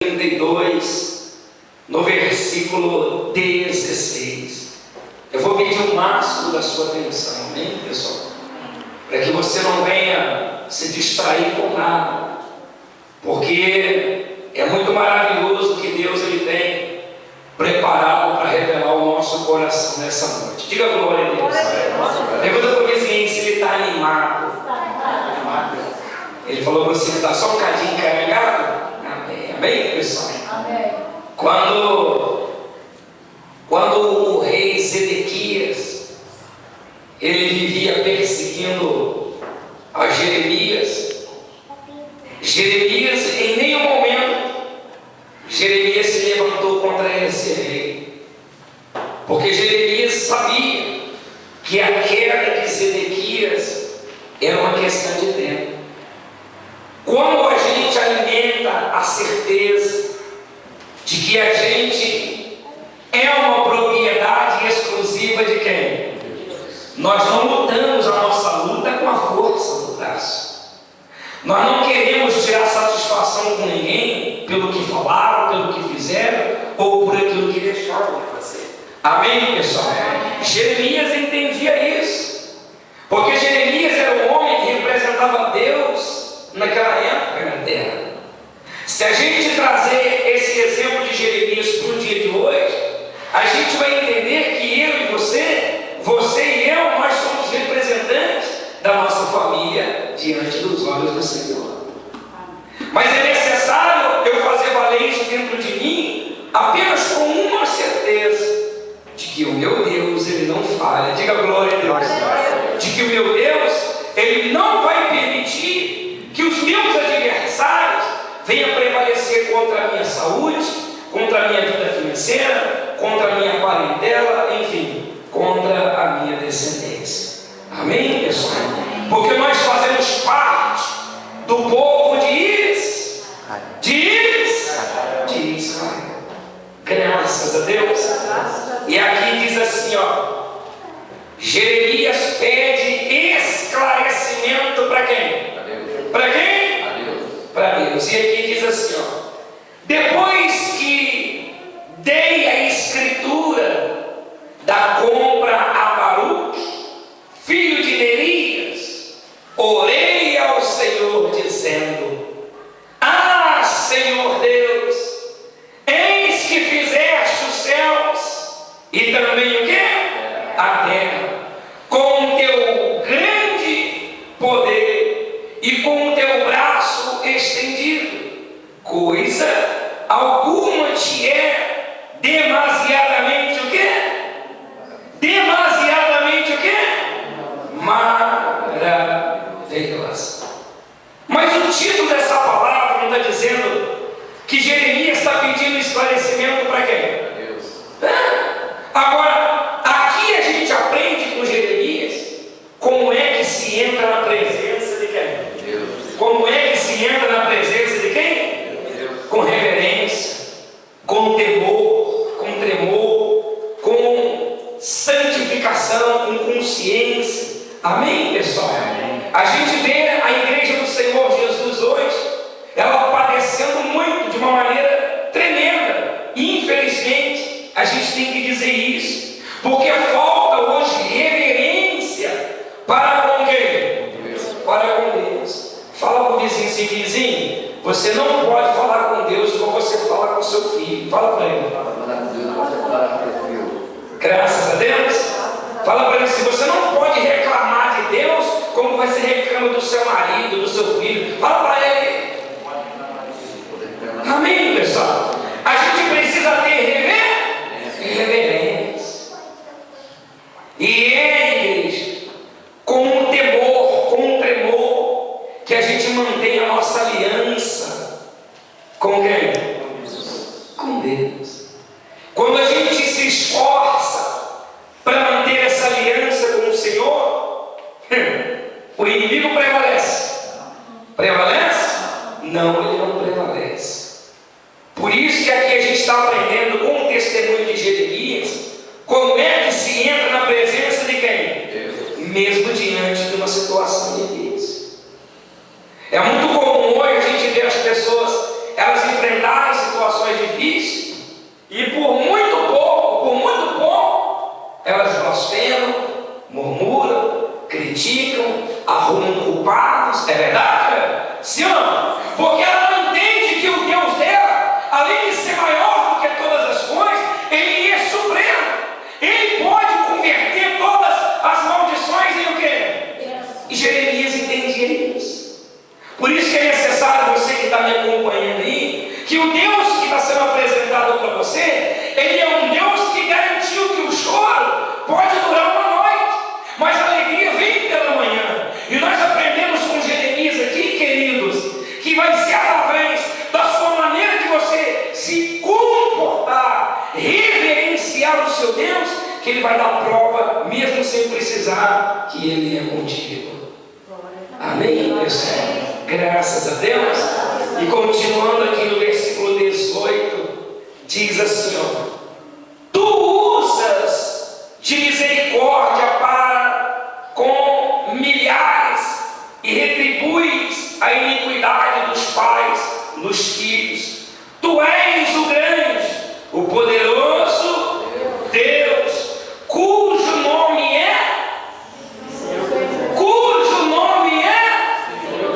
32, no versículo 16. Eu vou pedir o máximo da sua atenção, amém, pessoal? Para que você não venha se distrair com nada, porque é muito maravilhoso que Deus ele tem preparado para revelar o nosso coração nessa noite. Diga glória a Deus. Pergunta para o vizinho se ele está animado. Ele falou para você que está só um bocadinho encarregado. Amém, amém, pessoal? Amém. Quando o rei Zedequias ele vivia perseguindo a Jeremias, em nenhum momento Jeremias se levantou contra esse rei, porque Jeremias sabia que a queda de Zedequias era uma questão de tempo. Quando a gente alimenta a certeza de que a gente é uma propriedade exclusiva de quem? Nós não lutamos a nossa luta com a força do braço. Nós não queremos tirar satisfação com ninguém pelo que falaram, pelo que fizeram ou por aquilo que deixaram de fazer. Amém, pessoal? Jeremias entendia isso, porque Jeremias era um homem que representava Deus naquela época na terra. Se a gente trazer esse exemplo de Jeremias para o dia de hoje, a gente vai entender que eu e você e eu, nós somos representantes da nossa família diante dos olhos do Senhor. Mas é necessário eu fazer valer isso dentro de mim apenas com uma certeza, de que o meu Deus ele não falha. Diga glória a Deus. De que o meu Deus ele não vai permitir que os meus adversários venham prevalecer contra a minha saúde, contra a minha vida financeira, contra a minha parentela, enfim, contra a minha descendência. Amém, pessoal? Porque nós fazemos parte do povo de Israel. Graças a Deus. E aqui diz assim, ó, Jeremias pede esclarecimento para quem? Para quem? Para Deus. E aqui diz assim, ó, depois que dei a escritura da compra a Baruque, filho de Nerias, orei ao Senhor dizendo: Ah, Senhor Deus, eis que fizeste os céus e também o quê? A terra, com o teu grande poder e com o teu braço estendido, coisa alguma te é demasiadamente o quê? Demasiadamente o quê? Maravilhosa. Mas o título dessa palavra não está dizendo que Jeremias está pedindo esclarecimento para quem? Deus. Agora, aqui a gente aprende com Jeremias como é que se entra na presença de quem? Deus. Como é que se entra na presença de quem? Deus. Com reverência, com temor, com tremor, com santificação, com consciência. Amém, pessoal? Amém. A gente vê a igreja do Senhor Jesus hoje, ela padecendo muito, de uma maneira tremenda. E infelizmente, a gente tem que dizer isso, porque falta hoje reverência para com quem? Deus. Para com Deus. Fala para o vizinho assim, vizinho, você não pode falar com Deus como você fala com seu filho. Fala para ele. Graças a Deus. Fala para ele assim, você não pode reclamar de Deus como você reclama do seu marido, do seu filho. Fala para ele. Amém, pessoal? A gente precisa ter reverência. E é, igreja, com um temor, com um tremor, que a gente mantém a nossa aliança com quem? Com Deus. Quando a gente se esforça para manter essa aliança com o Senhor, o inimigo prevalece. Prevalece? Não, ele não prevalece. Por isso que aqui a gente está aprendendo com o testemunho de Jeremias como é que se entra na presença de quem? Deus. Mesmo diante de uma situação difícil. É muito comum hoje a gente ver as pessoas elas enfrentarem situações o Deus que está sendo apresentado para você, Ele é um Deus que garantiu que o choro pode durar uma noite, mas a alegria vem pela manhã. E nós aprendemos com Jeremias aqui, queridos, que vai ser através da sua maneira de você se comportar, reverenciar o seu Deus, que Ele vai dar prova, mesmo sem precisar que Ele é contigo. Amém, pessoal? Graças a Deus. E continuando aqui no versículo 18, diz assim, ó: tu usas de misericórdia para com milhares e retribuis a iniquidade dos pais nos filhos. Tu és o grande, o poderoso Deus, cujo nome é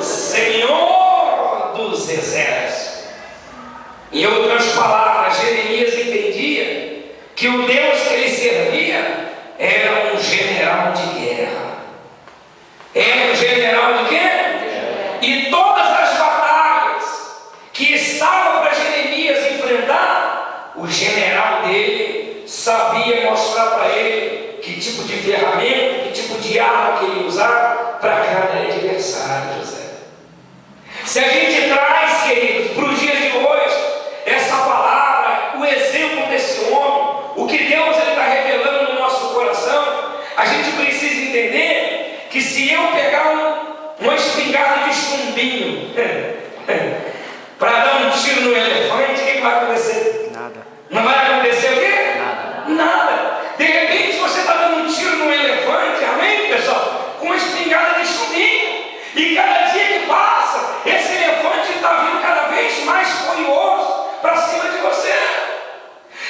Senhor dos Exércitos. Em outras palavras, Jeremias entendia que o Deus que ele servia era um general de guerra. Era um general de guerra. E todas as batalhas que estavam para Jeremias enfrentar, o general dele sabia mostrar para ele que tipo de ferramenta, que tipo de arma que ele ia usar para cada adversário, José. Se a gente traz, queridos, para os dias de hoje, essa palavra, o exemplo desse homem, o que Deus está revelando no nosso coração, a gente precisa entender que se eu pegar uma espingarda de chumbinho para dar um tiro no elefante, o que vai acontecer? Nada. Não vai acontecer o quê? Nada. Nada. De repente você está dando um tiro no elefante, amém, pessoal? Com uma espingarda de chumbinho. E cada dia que passa, esse elefante está vindo cada vez mais furioso para cima de você.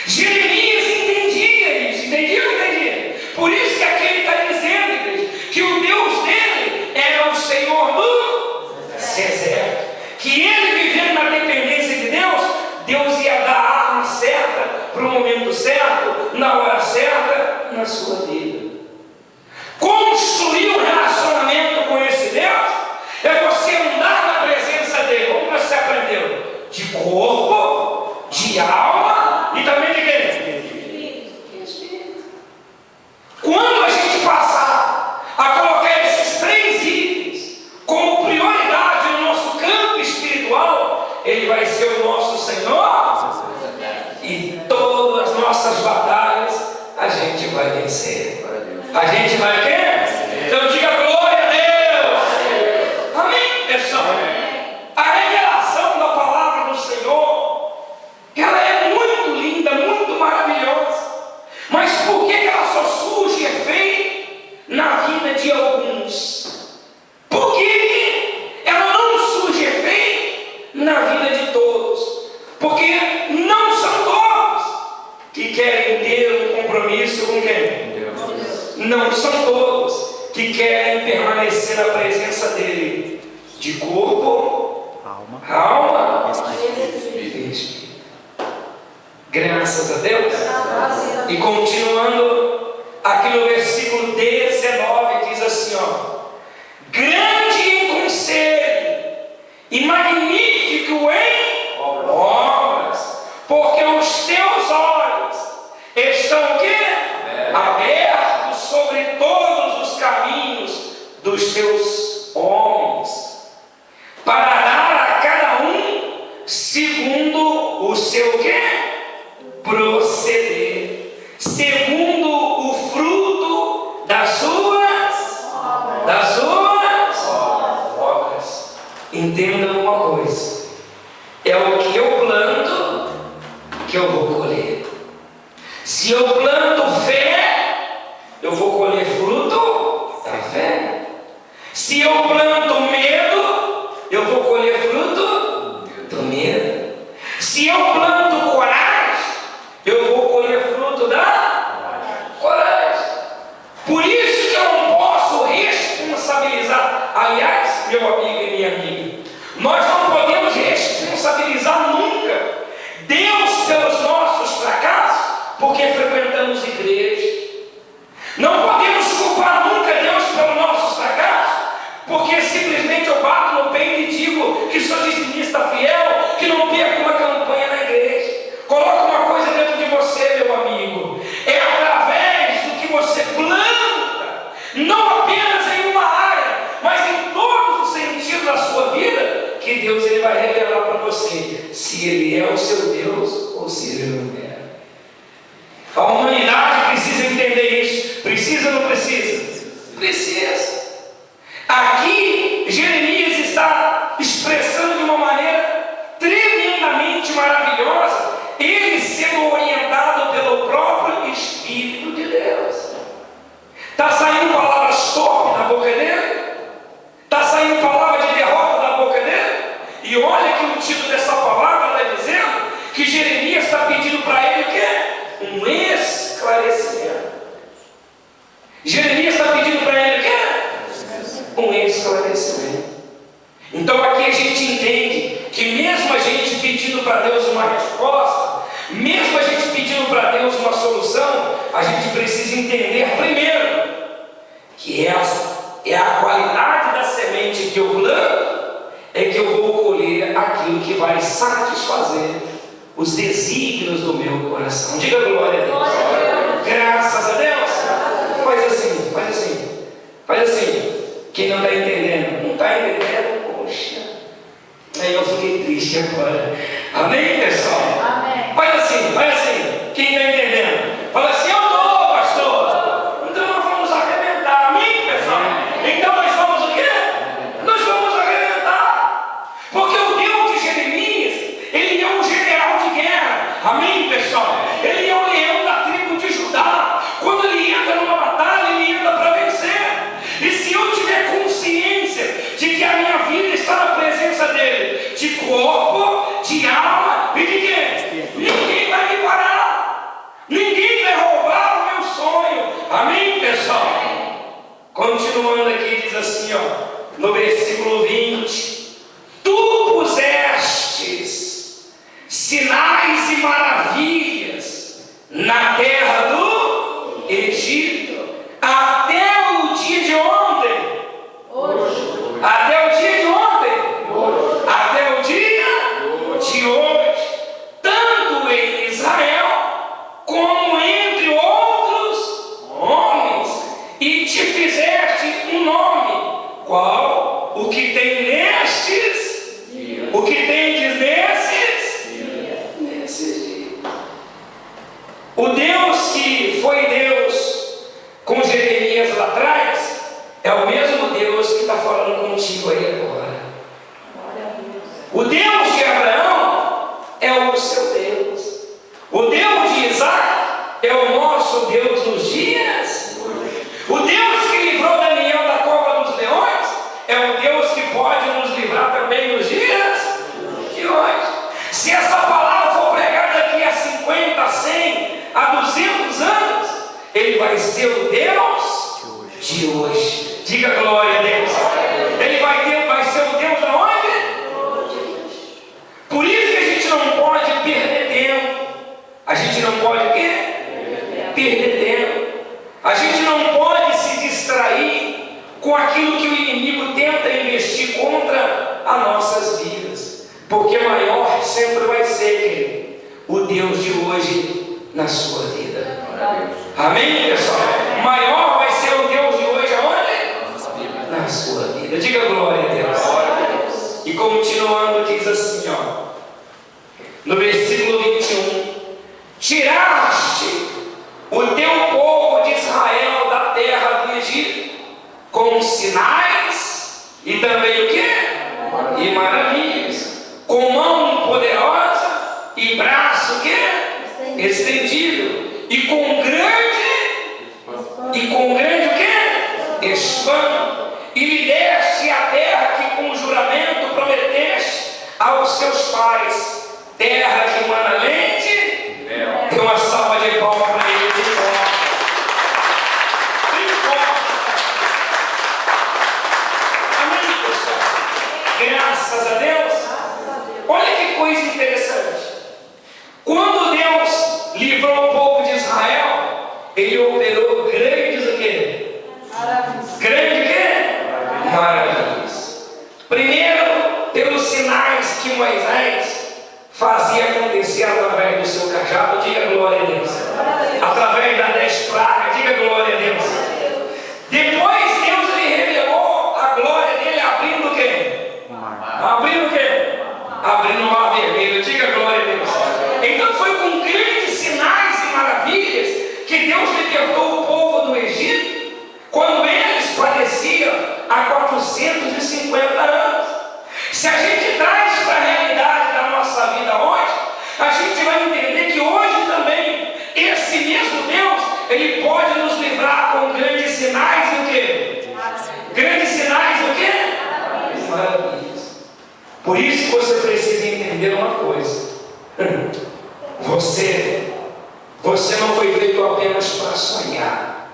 Jeremias entendia isso. Entendia ou não entendia? Por isso que aqui ele está dizendo, igreja, que o Deus dele era o Senhor do Exército. Que ele, vivendo na dependência de Deus, Deus ia dar a arma certa para o momento certo, na hora certa, na sua vida. Construir um relacionamento com esse Deus é você andar na presença dele. Como você aprendeu? De corpo, de alma e também de quê? Espírito. Quando a gente passar a colocar esses três itens como prioridade no nosso campo espiritual, ele vai ser o nosso Senhor e todas as nossas batalhas a gente vai vencer. A gente vai o quê? Então diga glória a Deus. Amém, pessoal? A revelação da palavra do Senhor, ela é muito linda, muito maravilhosa. Mas por que ela só surge efeito na vida de alguns? Por que ela não surge efeito na vida de todos? Porque não são todos que querem ter um compromisso com quem? Não são todos que querem permanecer na presença dele, de corpo, alma e espírito. Graças a Deus. E continuando, aqui no versículo 19 diz assim, ó: grande em conselho e magnífico em obras, porque os teus olhos estão o quê? Abertos sobre todos os caminhos dos teus homens, para dar a cada um segundo o seu quê? Proceder, segundo o fruto das suas obras. Entenda uma coisa: é o que eu planto que eu vou colher. Se eu planto fé, eu vou colher fruto da fé. Se eu planto medo, eu vou colher fruto do medo. Se eu planto coragem, eu vou colher fruto da coragem. Por isso que eu não posso responsabilizar. Aliás, meu amigo e minha amiga, nós não podemos responsabilizar nunca Deus pelos nossos fracassos, porque frequentamos seu Deus, ou seja, eu não quero. A humanidade precisa entender isso. Precisa ou não precisa? Precisa. Aqui, Jeremias está expressando de uma maneira tremendamente maravilhosa, ele sendo orientado pelo próprio Espírito de Deus. Está saindo palavras torpes da boca dele? Está saindo palavra de derrota da boca dele? E olha que o título dessa palavra está dizendo que Jeremias está pedindo para ele o quê? Um esclarecimento. Jeremias está pedindo para ele o quê? Um esclarecimento. Então aqui a gente entende que mesmo a gente pedindo para Deus uma resposta, mesmo a gente pedindo para Deus uma solução, a gente precisa entender primeiro que essa é a qualidade da semente que eu planto, é que eu vou colher aquilo que vai satisfazer os desígnios do meu coração. Diga glória a Deus. Graças a Deus. Faz assim, faz assim, faz assim. Quem não está entendendo, não está entendendo, poxa. Aí eu fiquei triste agora. Amém, pessoal? Amém. Faz assim. Quem está entendendo? Fala assim, eu estou, pastor. Então nós vamos arrebentar. Amém, pessoal? Então nós vamos o quê? Nós vamos arrebentar. Porque o Deus de Jeremias, ele é um general de guerra. Amém, pessoal? Ele é o leão da tribo de Judá. Quando ele entra numa batalha, ele entra para vencer. E se eu tiver consciência de que a minha vida está na presença dele, de corpo, de alma e de quê? Ninguém vai me parar. Ninguém vai roubar o meu sonho. Amém, pessoal? Continuando aqui, diz assim, ó, no versículo 20: Tu pusestes sinais e maravilhas na terra do Egito, até o dia de ontem. Hoje. Até o dia de ontem. Hoje. Até o dia de hoje. Tanto em Israel como entre outros homens. E te fizeste um nome. Qual? O que tem nestes dias. O que tendes nesses dias. Nesses dias. O Deus que foi Deus com Jeremias lá atrás é o mesmo Deus que está falando contigo aí agora. O Deus de Abraão é o seu Deus. O Deus de Isaac é o nosso Deus nos dias. O Deus que livrou Daniel da cova dos leões é o Deus que pode nos livrar também nos dias de hoje. Se essa palavra for pregada daqui a 50, 100, a 200 anos, ele vai ser o Deus de hoje. Diga glória a Deus. Ele vai ser o Deus de onde? Por isso que a gente não pode perder tempo. A gente não pode o quê? Perder tempo. A gente não pode se distrair com aquilo que o inimigo tenta investir contra as nossas vidas. Porque maior sempre vai ser o Deus de hoje na sua vida. Amém, pessoal? Maior vai ser o Deus de hoje aonde? Na sua vida. Diga glória a Deus. E continuando diz assim, ó, no versículo 21: Tiraste o teu povo de Israel da terra do Egito com sinais e também o quê? E maravilhas, com mão poderosa e braço o quê? Estendido, e com grande o quê? Espanto, e lhe deste a terra que com juramento prometeste aos seus pais, terra que mana leite. Dê uma salva de palmas para ele. Amém, pessoal? Graças a Deus. Olha que coisa interessante. Quando Deus livrou o povo de Israel, ele operou grandes o quê? Maravilhas. Grande o quê? Maravilhas. Primeiro, pelos sinais que Moisés fazia acontecer através do seu cajado. Diga glória a Deus. Através das 10 pragas. Diga glória a Deus. Depois Deus lhe revelou a glória dele abrindo o quê? Abrindo o quê? Abrindo o mar vermelho. Diga glória a Deus. que Deus libertou o povo do Egito quando eles padeciam há 450 anos. Se a gente traz para a realidade da nossa vida hoje, a gente vai entender que hoje também esse mesmo Deus, Ele pode nos livrar com grandes sinais e o quê? Grandes sinais e o quê? Maravilhas. Por isso você precisa entender uma coisa. Você não foi feito apenas para sonhar.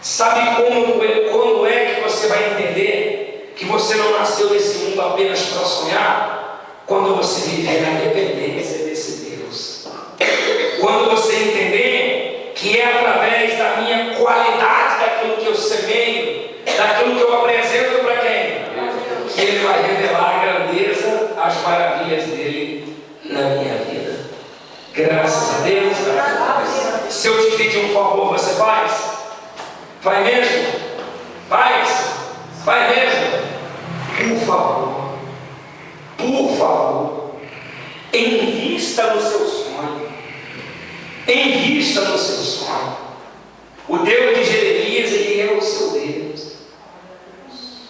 Sabe quando é que você vai entender que você não nasceu nesse mundo apenas para sonhar? Quando você viver na dependência desse Deus. Quando você entender que é através da minha qualidade, daquilo que eu semeio, daquilo que eu apresento para quem? Que Ele vai revelar a grandeza, as maravilhas dele na minha vida. Graças a Deus. Se eu te pedir um favor, você faz? Vai mesmo? Faz? Vai mesmo? Por favor, invista no seu sonho. Invista no seu sonho. O Deus de Jeremias, Ele é o seu Deus.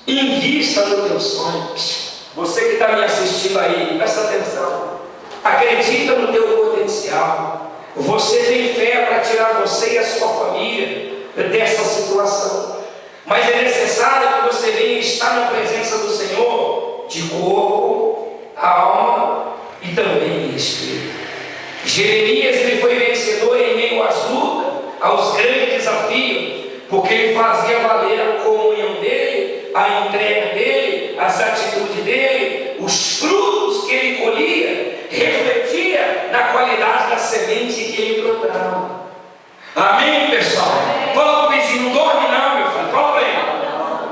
Invista no teu sonho. Você que está me assistindo aí, presta atenção. Acredita no teu potencial. Você tem fé para tirar você e a sua família dessa situação. Mas é necessário que você venha estar na presença do Senhor de corpo, alma e também de espírito. Jeremias, ele foi vencedor em meio às lutas, aos grandes desafios, porque ele fazia valer a comunhão dele, a entrega dele, as atitudes dele, os frutos que ele colhia, refletia na qualidade da semente que ele plantava. Amém, pessoal? Fala para o vizinho, não dorme não, meu filho. Fala para ele.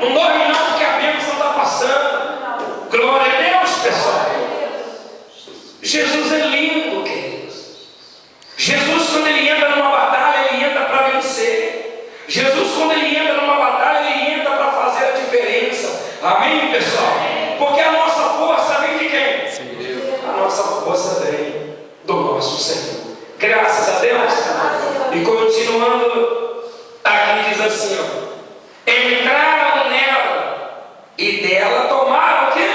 Não dorme não, porque a bênção está passando. Glória a Deus, pessoal. Jesus é lindo, queridos. Jesus, quando ele entra numa batalha, ele entra para vencer. Jesus, quando ele entra numa batalha, ele entra para fazer a diferença. Amém, pessoal? Porque a nossa força vem de quem? A nossa força vem do nosso Senhor. Graças a Deus. E continuando, aqui diz assim, ó: entraram nela e dela tomaram o quê?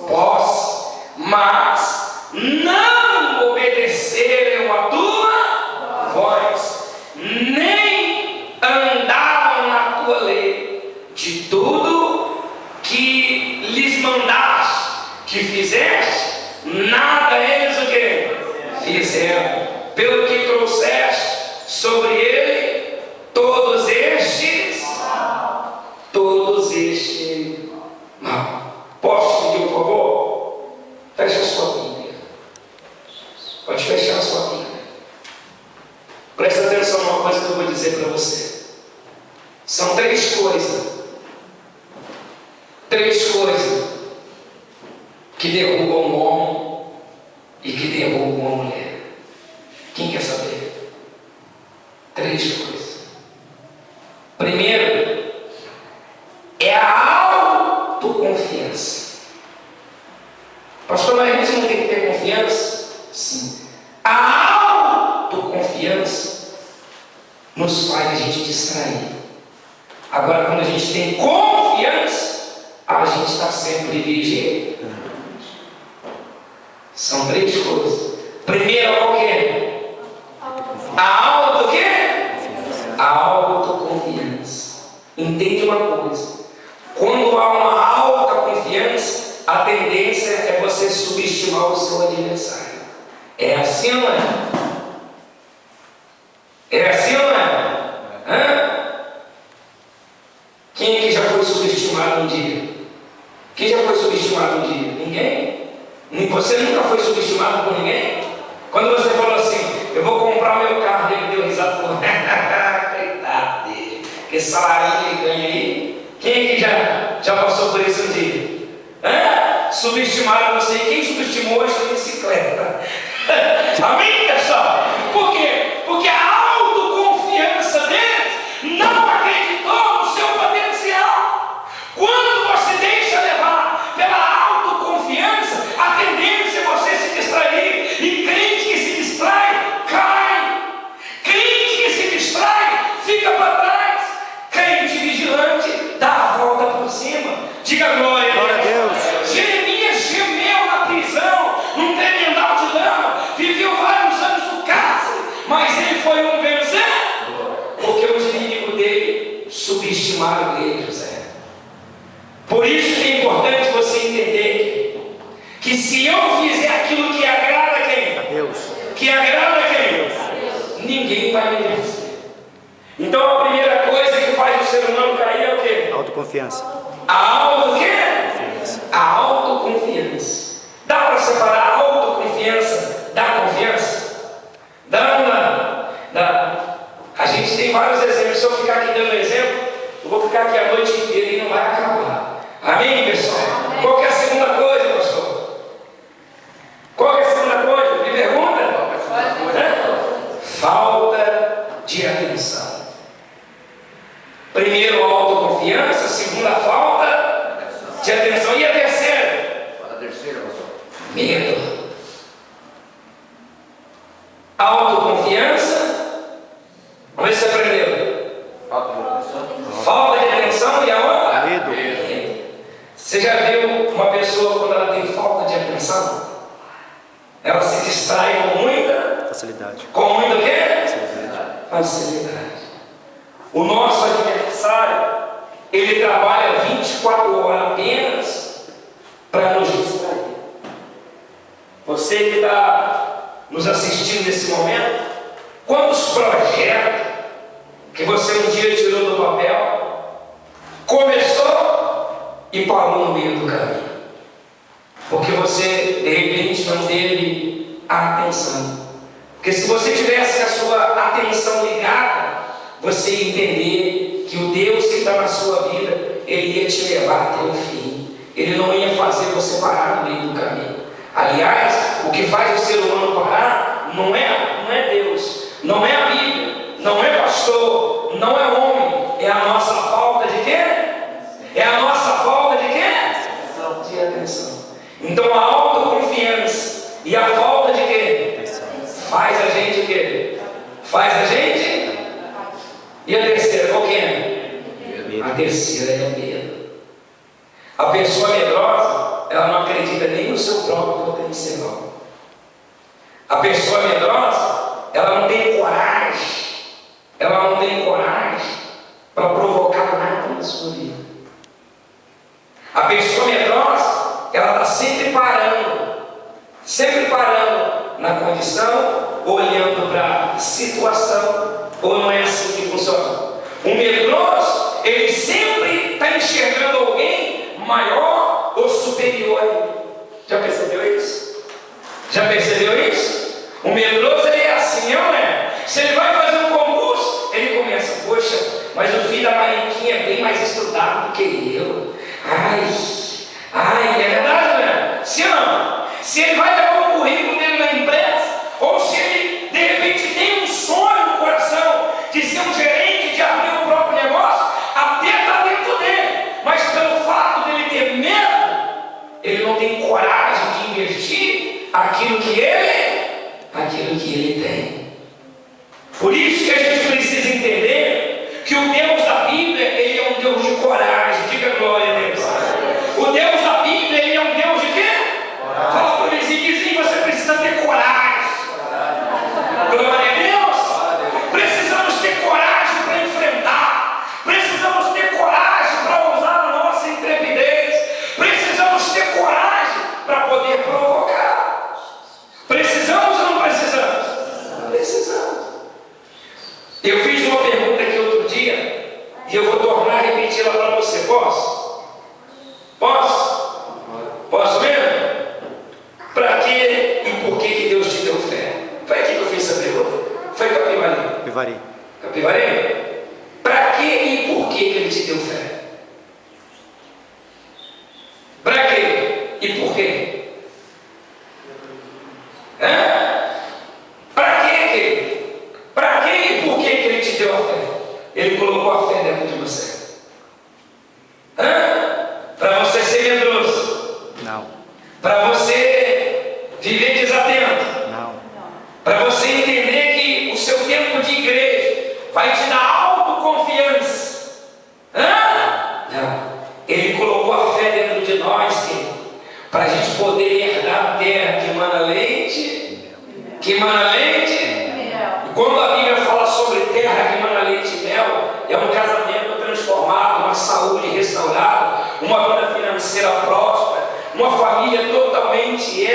Posse, mas não obedeceram a tua voz, nem andaram na tua lei. De tudo que lhes mandaste que fizeste, nada eles o quê? Fizeram. Pelo que trouxeste sobre ele todos estes mal. Posso pedir um favor? Feche a sua Bíblia. Pode fechar a sua Bíblia. Presta atenção numa coisa que eu vou dizer para você. São três coisas que derrubam um homem e que derrubam uma mulher. Quem quer saber? Três coisas. Primeiro, é a autoconfiança. Pastor, mas a gente não tem que ter confiança? Sim. A autoconfiança nos faz a gente distrair. Agora, quando a gente tem confiança, a gente está sempre vigiando. São três coisas. Primeiro, qual que é? O quê? A autoconfiança. Entende uma coisa: quando há uma alta confiança, a tendência é você subestimar o seu adversário. É assim ou não é? É assim ou não é? Hã? Quem aqui já foi subestimado um dia? Quem já foi subestimado um dia? Ninguém? Você nunca foi subestimado por ninguém? Quando você falou assim, eu vou comprar o meu carro, ele deu risada e falou, coitado dele, que salário que ele ganha aí. Quem aqui já passou por isso um dia? Subestimaram você. Quem subestimou hoje na bicicleta? Amém, pessoal? Por quê? Porque a autoconfiança deles não acreditou no seu potencial. Quando você deixa levar pela autoconfiança, a tendência é você se distrair. E crente que se distrai, cai. Crente que que agrada a quem? Ninguém vai me vencer. Então a primeira coisa que faz o ser humano cair é o quê? Autoconfiança. O quê? A autoconfiança. Dá para separar a autoconfiança da confiança? Dá ou não? Dá. A gente tem vários exemplos. Se eu ficar aqui dando exemplo, eu vou ficar aqui a noite inteira e não vai acabar. Amém, pessoal? Qual que é a segunda coisa, pastor? Qual que é a segunda coisa? Me pergunta? Falta de atenção. Primeiro, a autoconfiança. Segunda, a falta de atenção. E a terceira? Medo. Autoconfiança. Vamos ver se você aprendeu. Falta de atenção e a outra? Medo. Você já viu uma pessoa quando ela tem falta de atenção? Ela se distrai com muita Facilidade. Com muita o quê? Facilidade. Facilidade. O nosso adversário, ele trabalha 24 horas apenas para nos distrair. Você que está nos assistindo nesse momento, quantos projetos que você um dia tirou do papel, começou e parou no meio do caminho? Porque você, de repente, não teve a atenção. Porque se você tivesse a sua atenção ligada, você ia entender que o Deus que está na sua vida, Ele ia te levar até o fim. Ele não ia fazer você parar no meio do caminho. Aliás, o que faz o ser humano parar não é Deus, não é a Bíblia, não é pastor, não é homem, é a nossa falta de quê? É a nossa falta de quê? De atenção. Então a autoconfiança e a falta de quê? Faz a gente o quê? Faz a gente? E a terceira, qual que é? A terceira é o medo. A pessoa medrosa, ela não acredita nem no seu próprio potencial. A pessoa medrosa, ela não tem coragem. Ela não tem coragem para provocar nada na sua vida. A pessoa medrosa, ela está sempre parando na condição, olhando para a situação, ou não é assim que funciona. O medroso, ele sempre está enxergando alguém maior ou superior a ele. Já percebeu isso? Já percebeu isso? O medroso, ele é assim, não é? Se ele vai fazer um concurso, ele começa, poxa, mas o filho da Mariquinha é bem mais estudado do que eu. Ai, é verdade, não é? Se não, se ele vai levar o currículo dele na empresa, ou se ele, de repente, tem um sonho no coração de ser um gerente, de abrir o próprio negócio, até está dentro dele, mas pelo fato dele ter medo, ele não tem coragem de investir aquilo que ele tem. Por isso que a gente precisa entender que o Deus da Bíblia, ele é um Deus de coragem. Diga glória a Deus. O Deus da Bíblia, ele é um Deus de quê? Coragem. Fala para eles e dizem, você precisa ter coragem. Glória a Deus. Precisamos ter coragem para enfrentar. Precisamos ter coragem para usar a nossa intrepidez. Precisamos ter coragem para poder provocar. Precisamos ou não precisamos? Precisamos. Eu fiz uma pergunta aqui outro dia e eu vou tornar a repeti-la para você. Posso? Posso? Posso mesmo? Para que e por que Deus te deu fé? Foi aqui que eu fiz essa pergunta? Foi Capivari? Capivari. Capivari? Para que e por que Ele te deu fé? Para que e por quê? Para que? Para que e por que Ele te deu a fé? Ele colocou a fé dentro de você. Para você ser medroso? Não. Para você viver desatento? Não. Para você entender que o seu tempo de igreja vai te dar autoconfiança? Não. Ele colocou a fé dentro de nós, para a gente poder herdar a terra que emana leite. Que emana leite? E quando a Bíblia fala sobre terra que emana leite e mel, é um casamento transformado, uma saúde restaurada, uma vida financeira próspera, uma família totalmente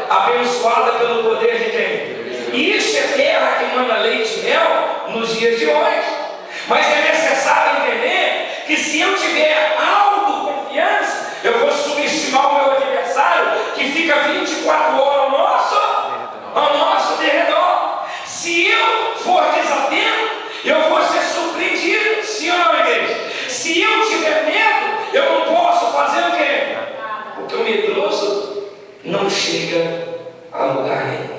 abençoada pelo poder de quem? E isso é terra que manda leite e mel nos dias de hoje. Mas é necessário entender que se eu tiver autoconfiança, eu vou subestimar o meu adversário que fica 24 horas ao nosso derredor. Se eu for desatento, eu vou ser surpreendido. Sim ou não, igreja? Se eu tiver medo, eu não posso fazer o quê? Porque o medroso não chega a lugar nenhum.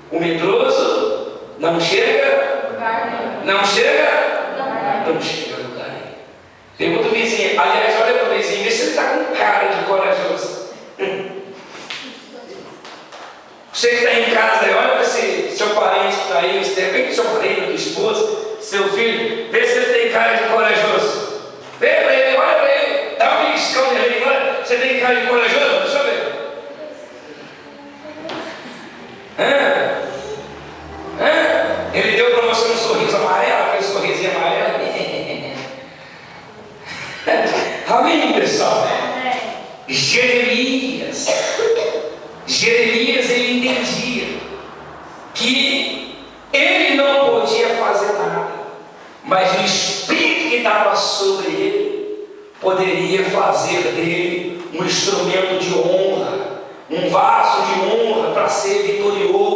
O medroso não chega, não chega a lugar nenhum. Pergunta o vizinho, aliás, olha para o vizinho, vê se ele está com cara de corajoso. Você que está em casa, olha para esse seu parente que está aí, de repente seu parente, tua esposa, seu filho, vê se ele tem cara de corajoso. Vê para ele, olha para ele, dá um beliscão nele, olha, você tem cara de corajoso? Deixa eu ver. Ele deu para você um sorriso amarelo, aquele sorrisinho amarelo. Amém, pessoal? Jeremias, ele entendia que ele não podia fazer nada, mas o Espírito que estava sobre ele poderia fazer dele um instrumento de honra, um vaso de honra para ser vitorioso.